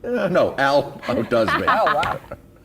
No, Al outdoes me. Oh, wow.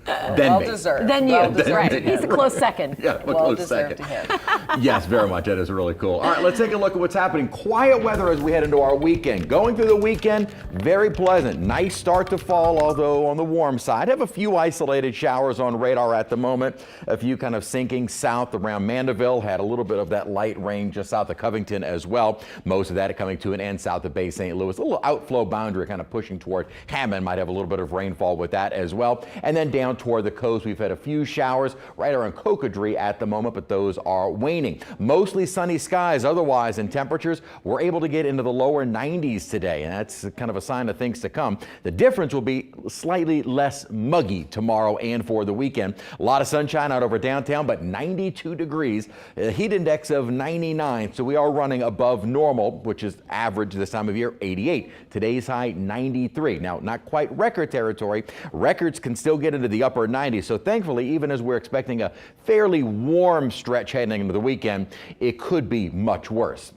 Then Well me. deserved. Then you. Well deserved Right. to He's a him. close second. Yeah, a Well close deserved second. to him. Yes, very much. That is really cool. All right, let's take a look at what's happening. Quiet weather as we head into our weekend. Going through the weekend, very pleasant. Nice start to fall, although on the warm side. Have a few isolated showers on radar at the moment. A few kind of sinking south around Mandeville. Had a little bit of that light rain just south of Covington as well. Most of that coming to an end south of Bay St. Louis. A little outflow boundary kind of pushing toward Hammond. Might have a little bit of rainfall with that as well. And then down toward the coast, we've had a few showers right around Cocodrie at the moment, but those are waning. Mostly sunny skies otherwise, and temperatures we're able to get into the lower 90s today, and that's kind of a sign of things to come. The difference will be slightly less muggy tomorrow and for the weekend. A lot of sunshine out over downtown, but 92 degrees, a heat index of 99, so we are running above normal, which is average this time of year, 88. Today's high, 93. Now, not quite record territory. Records can still get into the upper 90s, so thankfully, even as we're expecting a fairly warm stretch heading into the weekend, it could be much worse.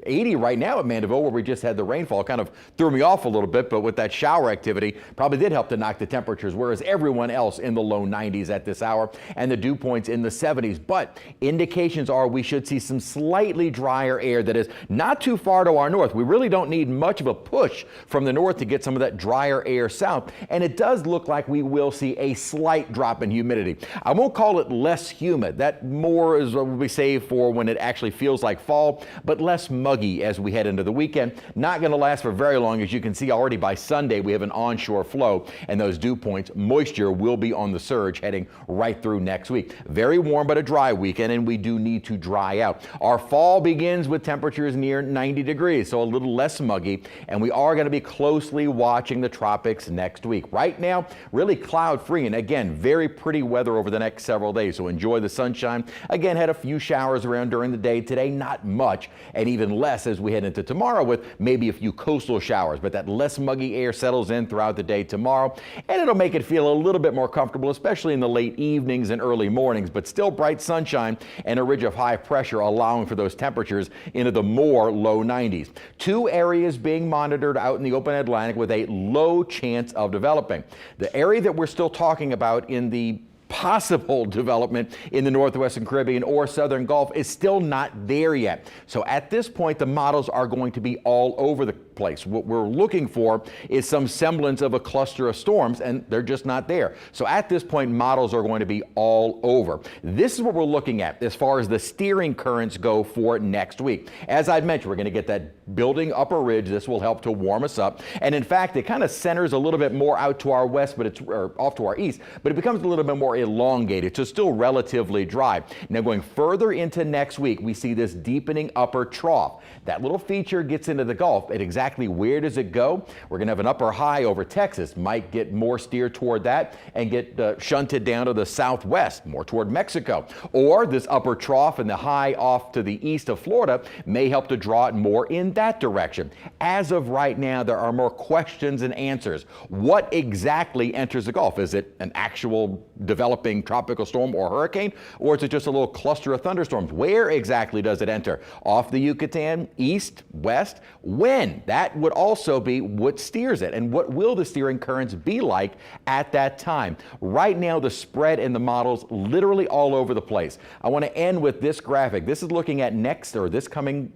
80 right now at Mandeville, where we just had the rainfall, kind of threw me off a little bit, but with that shower activity, probably did help to knock the temperatures, whereas everyone else in the low 90s at this hour, and the dew points in the 70s. But indications are we should see some slightly drier air that is not too far to our north. We really don't need much of a push from the north to get some of that drier air south, and it does look like we will see a slight drop in humidity. I won't call it less humid. That more is what we save for when it actually feels like fall, but less muggy as we head into the weekend. Not going to last for very long. As you can see already by Sunday, we have an onshore flow, and those dew points, moisture will be on the surge heading right through next week. Very warm but a dry weekend, and we do need to dry out. Our fall begins with temperatures near 90 degrees, so a little less muggy, and we are going to be closely watching the tropics next week. Right now, really cloud free, and again, very pretty weather over the next several days, so enjoy the sunshine. Again, had a few showers around during the day today, not much, and even less as we head into tomorrow with maybe a few coastal showers, but that less muggy air settles in throughout the day tomorrow, and it'll make it feel a little bit more comfortable, especially in the late evenings and early mornings, but still bright sunshine and a ridge of high pressure allowing for those temperatures into the more low 90s. Two areas being monitored out in the open Atlantic with a low chance of developing. The area that we're still talking about in the possible development in the Northwestern Caribbean or Southern Gulf is still not there yet. So at this point, the models are going to be all over the place. What we're looking for is some semblance of a cluster of storms, and they're just not there. So at this point, models are going to be all over. This is what we're looking at as far as the steering currents go for next week. As I'd mentioned, we're going to get that building upper ridge. This will help to warm us up. And in fact, it kind of centers a little bit more out to our west, but it's off to our east, but it becomes a little bit more elongated, so still relatively dry. Now going further into next week, we see this deepening upper trough. That little feature gets into the Gulf, and exactly where does it go? We're going to have an upper high over Texas, might get more steer toward that and get shunted down to the southwest, more toward Mexico. Or this upper trough and the high off to the east of Florida may help to draw it more in that direction. As of right now, there are more questions and answers. What exactly enters the Gulf? Is it an actual developing tropical storm or hurricane, or is it just a little cluster of thunderstorms? Where exactly does it enter? Off the Yucatan, east, west? When? That would also be what steers it, and what will the steering currents be like at that time? Right now, the spread in the models literally all over the place. I want to end with this graphic. This is looking at this coming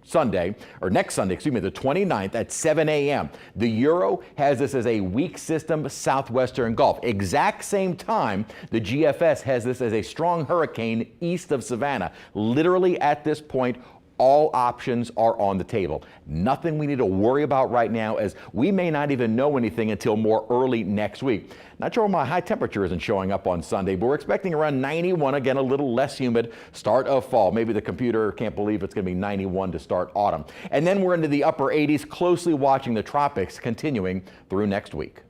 Sunday, or next Sunday, excuse me, the 29th at 7 a.m. The Euro has this as a weak system southwestern Gulf. Exact same time, the GFS has this as a strong hurricane east of Savannah. Literally at this point, all options are on the table. Nothing we need to worry about right now, as we may not even know anything until more early next week. Not sure why my high temperature isn't showing up on Sunday, but we're expecting around 91, again, a little less humid, start of fall. Maybe the computer can't believe it's going to be 91 to start autumn. And then we're into the upper 80s, closely watching the tropics continuing through next week.